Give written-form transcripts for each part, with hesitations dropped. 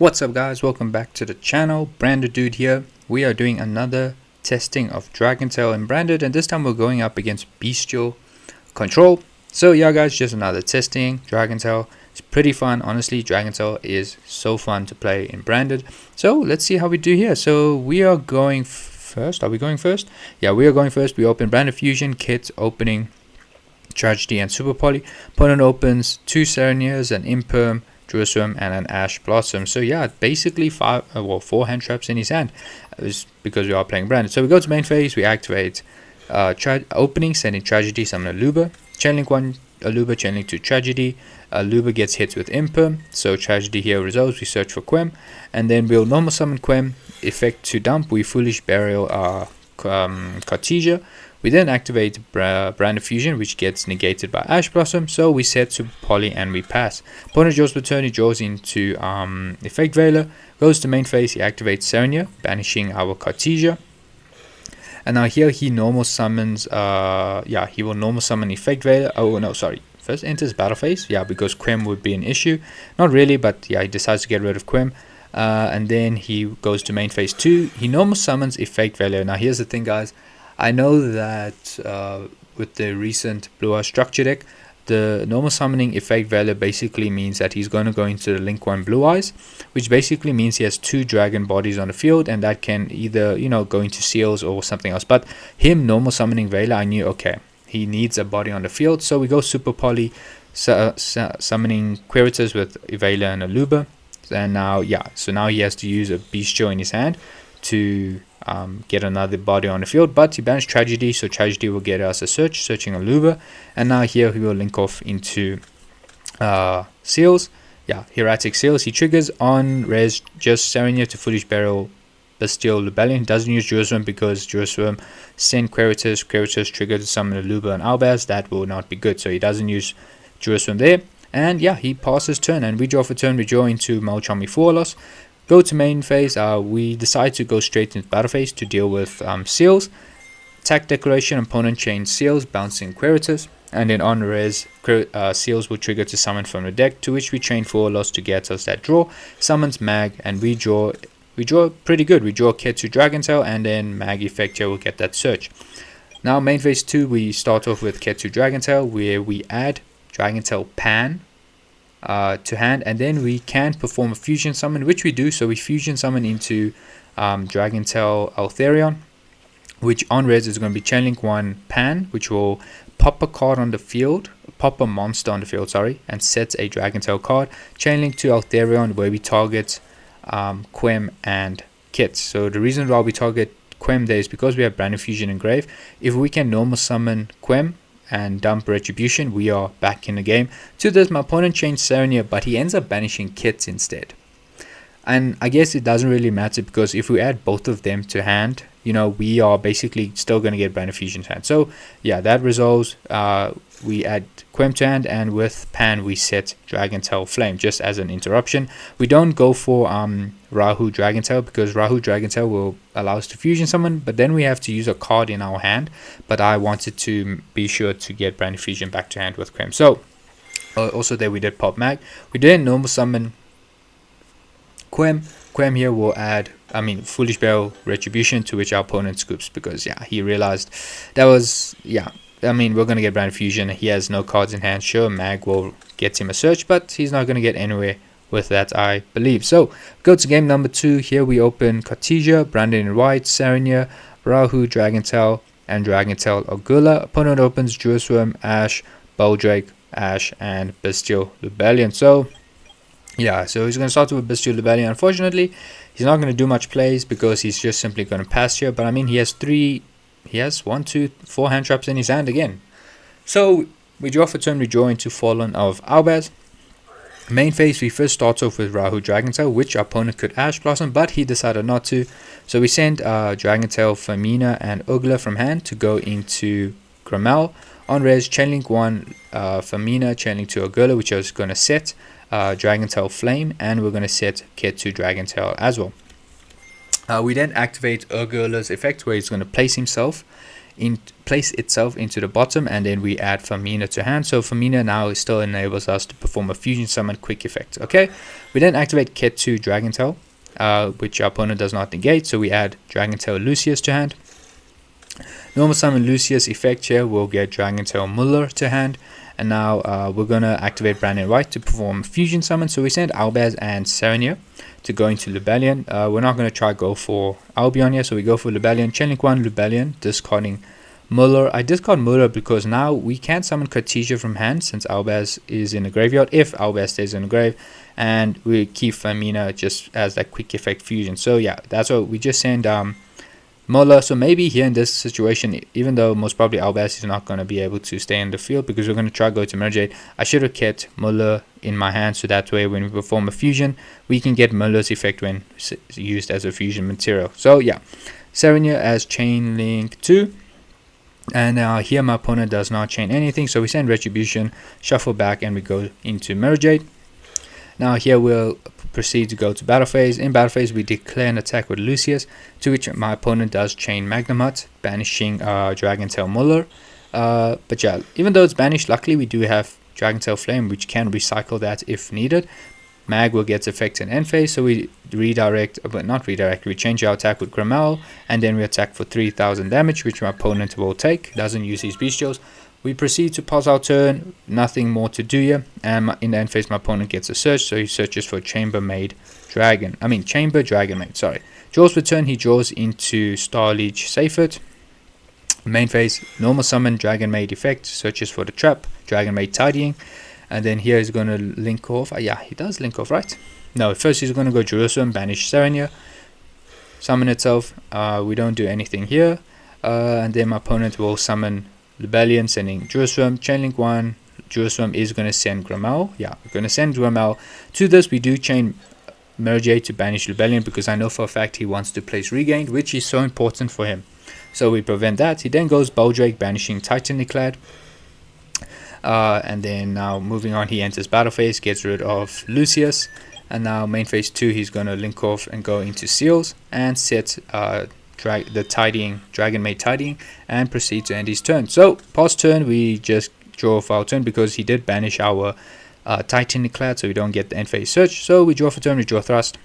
What's up guys, welcome back to the channel. Branded Dude here. We are doing another testing of Dragontail and Branded, and this time we're going up against Bystial Control. So yeah guys, just another testing. Dragontail is pretty fun, honestly. Dragontail is so fun to play in Branded. So let's see how we do here. So we are going first. Are we going first? Yeah, we are going first. We open Branded Fusion, Kit, opening Tragedy and Super Poly. Opponent opens 2 Serenias, an Imperm, Jerusalem, and an Ash Blossom. So yeah, basically 4 hand traps in his hand. Is because we are playing Branded. So we go to main phase, we activate opening, sending Tragedy, summon Aluba, chainlink 1 Aluba, chainlink 2 Tragedy. Aluba gets hit with Imperm, so Tragedy here resolves. We search for Quem, and then we'll normal summon Quem. Effect to dump, we Foolish Burial Cartesia. We then activate Branded Fusion, which gets negated by Ash Blossom, so we set Super Poly and we pass. Opponent draws per turn, he draws into Effect Veiler, goes to main phase, he activates Serenia, banishing our Cartesia. And now here he normal summons, he will normal summon Effect Veiler. Oh no, sorry. First enters battle phase, yeah, because Quem would be an issue. Not really, but yeah, he decides to get rid of Quem. And then he goes to main phase 2, he normal summons Effect Veiler. Now here's the thing guys, I know that with the recent Blue Eye structure deck, the normal summoning Effect Veiler basically means that he's going to go into the Link 1 Blue Eyes, which basically means he has 2 dragon bodies on the field, and that can either, go into Seals or something else. But him normal summoning Veiler, I knew, okay, he needs a body on the field, so we go Super Poly, summoning Quiritus with Veiler and Aluba. And now, so now he has to use a Bystial in his hand to get another body on the field, but he banished Tragedy, so Tragedy will get us a searching Aluba, and now here he will link off into Seals. Hieratic Seals. He triggers on res just Serenia to Foolish Burial Bystial Rebellion. Doesn't use Jerusalem because Jerusalem send Quiritus trigger to summon Aluba and Albaz. That will not be good, so he doesn't use Jerusalem there. And yeah, he passes turn, and we draw for turn. We draw into Malchami Forlos. Go to main phase, we decide to go straight into battle phase to deal with Seals. Attack Declaration, opponent chain Seals, bouncing Quiritus. And then on res, Seals will trigger to summon from the deck, to which we chain Forlos to get us that draw. Summons Mag, and we draw pretty good. We draw Ketsu Dragontail, and then Mag effect here will get that search. Now main phase 2, we start off with Ketsu Dragontail, where we add Dragontail Pan to hand, and then we can perform a fusion summon, which we do. So we fusion summon into Dragontail Altharion, which on res is going to be chainlink 1 Pan, which will pop a card on the field, pop a monster on the field, and sets a Dragontail card. Chainlink to Altharion, where we target Quem and Kit. So the reason why we target Quem there is because we have Branded Fusion Engrave. If we can normal summon Quem and dump Retribution, we are back in the game. To this, my opponent changed Serenia, but he ends up banishing Kits instead. And I guess it doesn't really matter, because if we add both of them to hand, we are basically still going to get Branded Fusion to hand. So yeah, that resolves. We add Quem to hand, and with Pan we set Dragontail Flame just as an interruption. We don't go for Rahu Dragontail, because Rahu Dragontail will allow us to fusion summon, but then we have to use a card in our hand. But I wanted to be sure to get Branded Fusion back to hand with Quem. So also there we did pop Mag. We didn't normal summon Quem. Quem here will add, Foolish Burial Retribution, to which our opponent scoops, because he realized that was, we're going to get Branded Fusion. He has no cards in hand. Sure, Mag will get him a search, but he's not going to get anywhere with that, I believe. So go to game number 2. Here we open Cartesia, Branded in white, Serenia, Rahu Dragontail, and Dragontail Ogula. Opponent opens Jerusalem, Ash, Boldrake, Ash, and Bystial Rebellion. So yeah, so he's going to start with Bystial Rebellion. Unfortunately, he's not going to do much plays, because he's just simply going to pass here. But he has 4 hand traps in his hand again. So we draw for turn, we draw into Fallen of Albaz. Main phase, we first start off with Rahu Dragontail, which our opponent could Ash Blossom, but he decided not to. So we send Dragontail, Femina, and Ugla from hand to go into Gramel. On res, chainlink 1 Femina, chainlink 2 Ugla, which I was going to set Dragontail Flame, and we're going to set Ketsu Dragontail as well. We then activate Urgula's effect, where he's going to place himself place itself into the bottom, and then we add Famina to hand. So Famina now still enables us to perform a fusion summon quick effect. Okay, we then activate Ket2 Dragon Tail, which our opponent does not negate, so we add Dragon Tail Lucius to hand. Normal summon Lucius effect here, we'll get Dragon Tail Muller to hand. And now we're going to activate Brandon White to perform fusion summon. So we send Albaz and Serenia to go into Lubellion. We're not going to try go for Albion here, so we go for Lubellion. Chainlink 1 Lubellion, discarding Muller. I discard Muller because now we can't summon Cartesia from hand since Albaz is in the graveyard, if Albaz stays in the grave, and we keep Famina just as that quick effect fusion. So yeah, that's what we just send Muller. So maybe here in this situation, even though most probably Albaz is not going to be able to stay in the field because we're going to try go to Mergate, I should have kept Muller in my hand, so that way when we perform a fusion we can get Muller's effect when used as a fusion material. So yeah, Serenia as Chainlink 2. And here my opponent does not chain anything, so we send Retribution, shuffle back, and we go into Mergate. Now here we'll proceed to go to battle phase. In battle phase we declare an attack with Lucius, to which my opponent does chain Magnum Hut, banishing Dragon Tail Muller. But yeah, even though it's banished, luckily we do have Dragon Tail Flame, which can recycle that if needed. Mag will get effect in end phase, so we redirect, but not redirect, we change our attack with Grammel, and then we attack for 3000 damage, which my opponent will take. Doesn't use his Bystials. We proceed to pause our turn, nothing more to do here, and in the end phase my opponent gets a search, so he searches for Chamber Dragon Maid, sorry. Draws per turn, he draws into Star Leech Seyfert. Main phase, normal summon Dragon Maid effect, searches for the trap, Dragon Maid Tidying, and then here he's going to link off, yeah, he does link off, right? No, first he's going to go Jerusalem, banish Serenia, summon itself, we don't do anything here, and then my opponent will summon Lubellion, sending Jerusalem, Chainlink 1, Jerusalem is going to send Grammel, yeah, we're going to send Grammel. To this we do chain Mergate to banish Lubellion, because I know for a fact he wants to place Regained, which is so important for him. So we prevent that. He then goes Boldrake, banishing Titanic Clad. And then now moving on, he enters battle phase, gets rid of Lucius. And now main phase 2, he's going to link off and go into Seals and set the Tidying, Dragon Maid Tidying, and proceed to end his turn. So past turn, we just draw off our turn because he did banish our Titanic Clad, so we don't get the end phase search. So we draw for turn, we draw Thrust.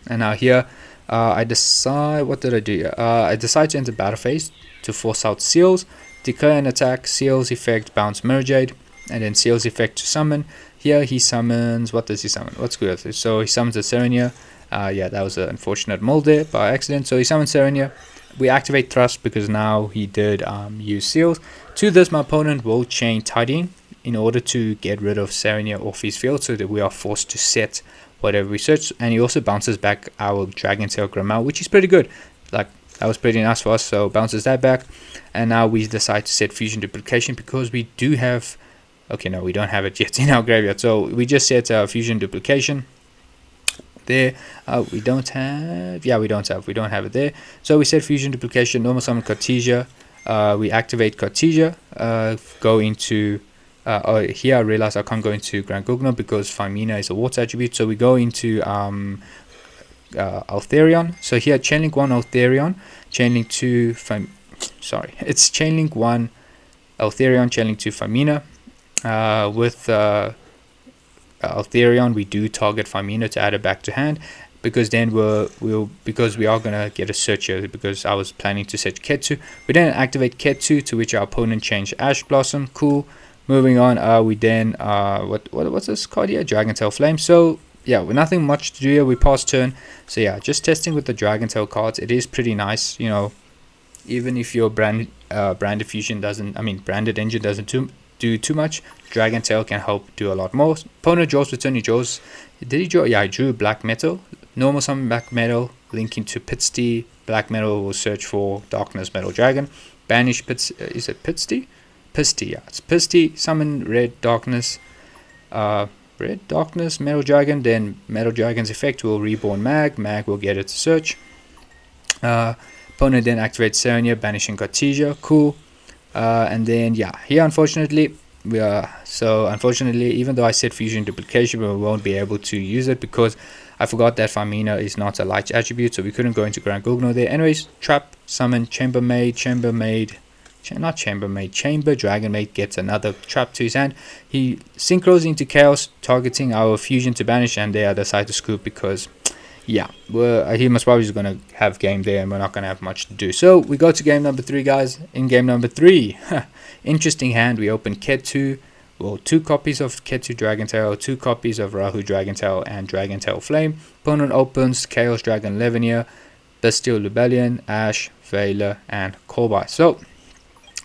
And now here, I decide, what did I do here? I decide to enter battle phase to force out Seals, declare an attack, Seals effect, bounce Mergade, and then Seals effect to summon. Here he summons, what does he summon? What's good? So he summons a Serenia. Yeah, that was an unfortunate mold there by accident. So he summons Serenia. We activate Thrust because now he did use Seals. To this, my opponent will chain Tidying in order to get rid of Serenia off his field, so that we are forced to set whatever we search. And he also bounces back our Dragon Tail Grammel, which is pretty good. Like, that was pretty nice for us, so bounces that back. And now we decide to set Fusion Duplication because we do have, okay, no, we don't have it yet in our graveyard, so we just set Fusion Duplication there. We don't have it there, so we set Fusion Duplication, normal summon Cartesia, we activate Cartesia, go into here I realize I can't go into Grand Gugno because Famina is a water attribute, so we go into Altherion. So here Chainlink 1 Altherion, Chainlink 2 it's Chainlink 1 Altherion, Chainlink 2 Famina. With Altherion we do target Famina to add it back to hand, because then because we are gonna get a search here, because I was planning to search Ket2. We then activate Ket2, to which our opponent changed Ash Blossom. Cool. Moving on, we then what's this card here? Dragon Tail Flame. So yeah, with nothing much to do here, we pass turn. So yeah, just testing with the Dragon Tail cards. It is pretty nice, you know. Even if your branded engine doesn't do too much, Dragon Tail can help do a lot more. Opponent draws return. He draws. Did he draw? Yeah, I drew Black Metal. Normal summon Black Metal, linking to Pitsty. Black Metal will search for Darkness Metal Dragon. Banish Pits. Is it Pitsty? Pisty, yeah, it's Pisty. Summon Red Darkness Metal Dragon. Then Metal Dragon's effect will reborn Mag. Mag will get it to search. Opponent then activates Serenia, banishing Cartesia. Cool. And then yeah, here unfortunately even though I said Fusion Duplication, we won't be able to use it because I forgot that Famina is not a light attribute, so we couldn't go into Grand Gugno there. Anyways, trap, summon Chamber Maid, not chambermaid, chamber dragonmaid gets another trap to his hand. He synchros into chaos, targeting our fusion to banish, and they decide to scoop because yeah, he most probably is going to have game there and we're not going to have much to do. So we go to game number 3, guys. In game number 3, interesting hand. We open Ketu, well, 2 copies of Ketu Dragontail, 2 copies of Rahu Dragontail and Dragontail Flame. Opponent opens Chaos Dragon Levinia, Bystial Lubellion, Ash, Veiler, and Kolbai. So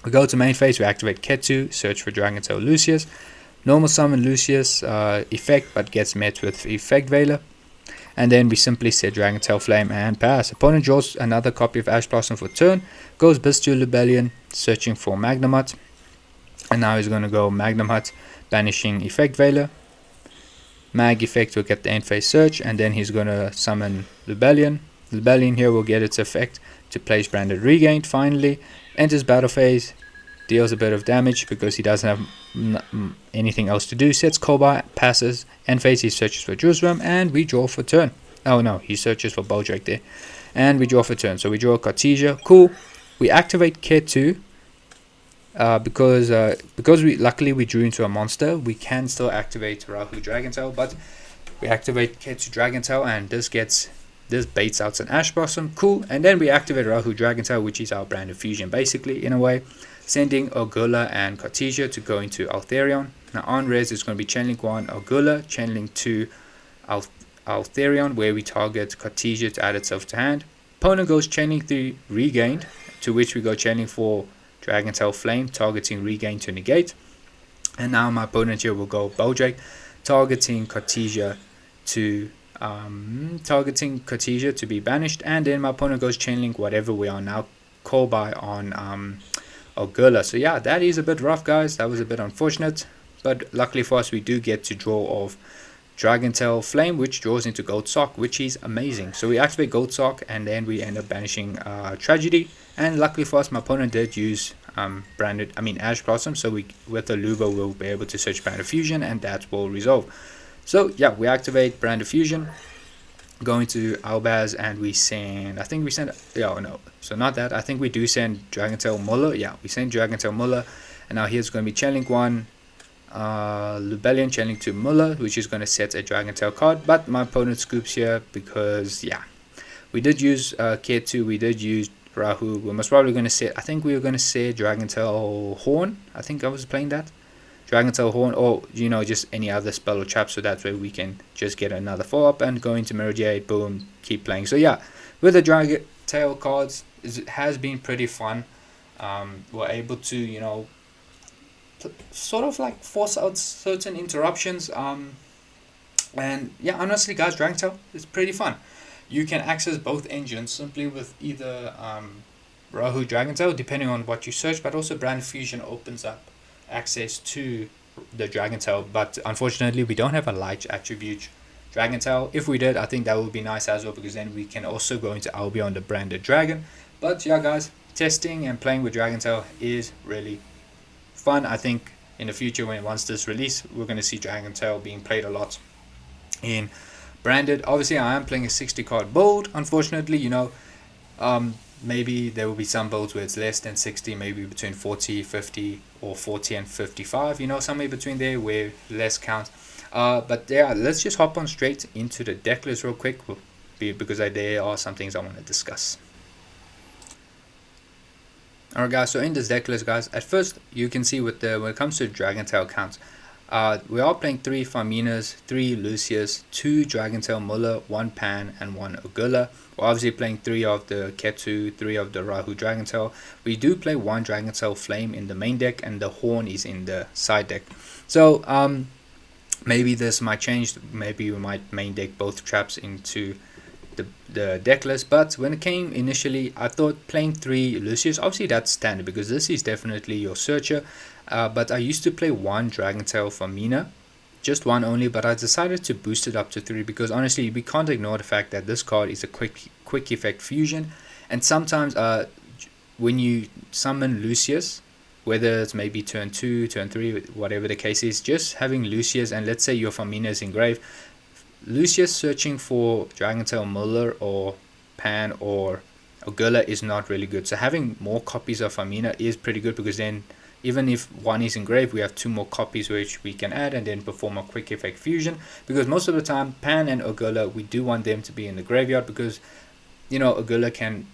we go to main phase, we activate Ketu, search for Dragontail Lucius. Normal summon Lucius effect, but gets met with effect Veiler. And then we simply set Dragontail Flame and pass. Opponent draws another copy of Ash Blossom for turn. Goes Bystial Lubellion, searching for Magnemite. And now he's going to go Magnemite, banishing Effect Veiler. Mag effect will get the end phase search. And then he's going to summon Lubellion. Lubellion here will get its effect to place Branded Regained finally. Enters battle phase. Deals a bit of damage because he doesn't have anything else to do. Sets Kolbai, passes, end phase he searches for Jerusalem, and we draw for turn. Oh no, he searches for Bojack there. And we draw for turn. So we draw Cartesia. Cool. We activate Ketu because we luckily we drew into a monster. We can still activate Rahu Dragontail, but we activate Ketu Dragontail, and this baits out an Ash Blossom. Cool. And then we activate Rahu Dragontail, which is our brand of fusion basically in a way. Sending Ogula and Cartesia to go into Altharion. Now on res is going to be channeling 1 Ogula, channeling 2 Altharion, where we target Cartesia to add itself to hand. Opponent goes channeling 3 Regained, to which we go channeling 4 Dragontail Flame, targeting Regain to negate. And now my opponent here will go Bojack, targeting Cartesia to be banished. And then my opponent goes channeling whatever we are now, Kolbai on Ogula. So yeah, that is a bit rough, guys. That was a bit unfortunate, but luckily for us we do get to draw off Dragontail Flame, which draws into Gold Sock, which is amazing. So we activate Gold Sock, and then we end up banishing Tragedy. And luckily for us, my opponent did use Ash Blossom, so we with the Lubo we'll be able to search Brand of Fusion, and that will resolve. So yeah, we activate Brand of Fusion, going to Albaz, and we send, I think we send, yeah, no, so not that, I think we do send Dragontail Muller. Yeah, we send Dragontail Muller, and now here's going to be channeling 1 Lubellion, channeling 2 Muller, which is going to set a Dragontail card. But my opponent scoops here because yeah, we did use Ketu, we did use Rahu. We're most probably going to set, I think we were going to set Dragontail Horn. I think I was playing that Dragontail Horn, or you know, just any other spell or trap, so that way we can just get another follow-up and go into Mirror Jade, boom, keep playing. So yeah, with the Dragontail cards, it has been pretty fun. We're able to, you know, sort of like force out certain interruptions. And yeah, honestly guys, Dragontail is pretty fun. You can access both engines simply with either Rahu Dragontail, depending on what you search, but also Brand Fusion opens up access to the Dragontail. But unfortunately we don't have a light attribute Dragontail. If we did, I think that would be nice as well, because then we can also go into Albion, the branded dragon. But yeah guys, testing and playing with Dragontail is really fun. I think in the future, once this release, we're going to see Dragontail being played a lot in branded. Obviously I am playing a 60 card build, unfortunately, you know. Maybe there will be some builds where it's less than 60, maybe between 40, 50, or 40 and 55, you know, somewhere between there where less counts. But yeah, let's just hop on straight into the deck list real quick, because there are some things I want to discuss. Alright guys, so in this deck list guys, at first you can see when it comes to Dragontail counts, we are playing 3 Farminas, 3 Lucius, 2 Dragontail Muller, 1 Pan, and 1 Ogula. We're obviously playing 3 of the Ketu, 3 of the Rahu Dragontail. We do play 1 Dragontail Flame in the main deck, and the Horn is in the side deck. So maybe this might change. Maybe we might main deck both traps into the deck list. But when it came initially, I thought playing 3 Lucius, obviously that's standard because this is definitely your searcher. But I used to play 1 Dragontail Farmina, just 1 only, but I decided to boost it up to 3 because honestly we can't ignore the fact that this card is a quick effect fusion, and sometimes when you summon Lucius, whether it's maybe turn 2, turn 3, whatever the case is, just having Lucius, and let's say your Farmina is engraved, Lucius searching for Dragontail Muller or Pan or Ogula is not really good. So having more copies of Famina is pretty good, because then even if one is engraved, we have 2 more copies which we can add and then perform a quick effect fusion. Because most of the time, Pan and Ogula, we do want them to be in the graveyard, because Ogula can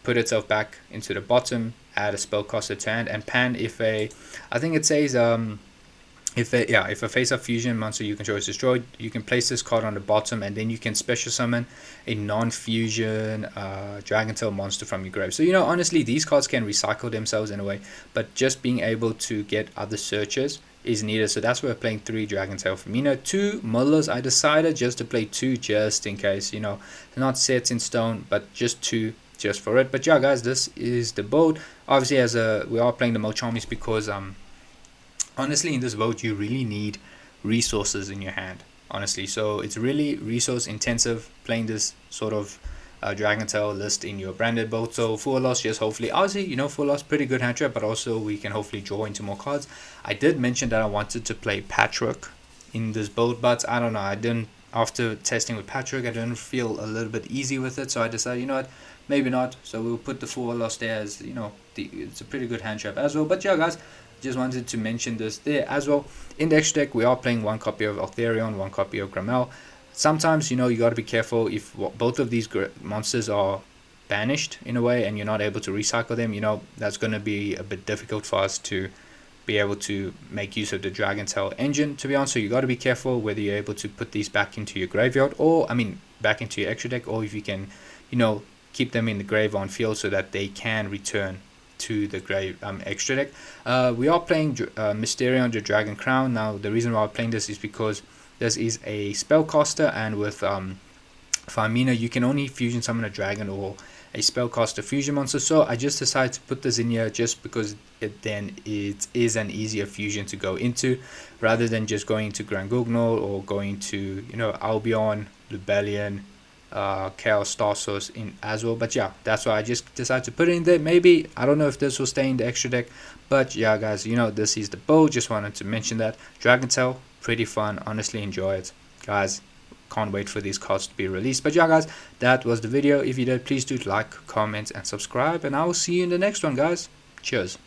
put itself back into the bottom, add a spellcaster to hand, and Pan, if a, I think it says if a face-up fusion monster you control is destroyed, you can place this card on the bottom, and then you can special summon a non-fusion Dragon Tail monster from your grave. So honestly, these cards can recycle themselves in a way, but just being able to get other searches is needed. So that's why we're playing 3 Dragon Tail Famina. 2 Mullahs, I decided just to play 2 just in case, not set in stone, but just 2 just for it. But yeah guys, this is the build. Obviously, as we are playing the Mochamis, because honestly, in this build you really need resources in your hand, honestly. So it's really resource intensive playing this sort of Dragon Tail list in your branded build. So full loss, just hopefully, obviously, full loss, pretty good hand trap, but also we can hopefully draw into more cards. I did mention that I wanted to play Patchwork in this build, but I don't know, I didn't, after testing with Patchwork, I didn't feel a little bit easy with it, so I decided, what, maybe not. So we'll put the full loss there, as it's a pretty good hand trap as well. But yeah guys, just wanted to mention this there as well. In the extra deck, we are playing 1 copy of Altharion, 1 copy of Grammel. Sometimes, you got to be careful if both of these monsters are banished in a way and you're not able to recycle them. That's going to be a bit difficult for us to be able to make use of the Dragon Tail engine, to be honest. So you got to be careful whether you're able to put these back into your graveyard, or back into your extra deck, or if you can keep them in the grave on field so that they can return to the grave extra deck. We are playing Mysterion the Dragon Crown. Now the reason why we're playing this is because this is a spellcaster, and with Famina you can only fusion summon a dragon or a spellcaster fusion monster. So I just decided to put this in here just because it is an easier fusion to go into, rather than just going to Grand Gugnol or going to Albion, Lubellion, Chaos Star Source in as well. But yeah, that's why I just decided to put it in there. Maybe, I don't know if this will stay in the extra deck, but yeah guys, this is the build. Just wanted to mention that. Dragon Tail, pretty fun, honestly, enjoy it guys. Can't wait for these cards to be released. But yeah guys, that was the video. If you did, please do like, comment and subscribe, and I will see you in the next one guys. Cheers.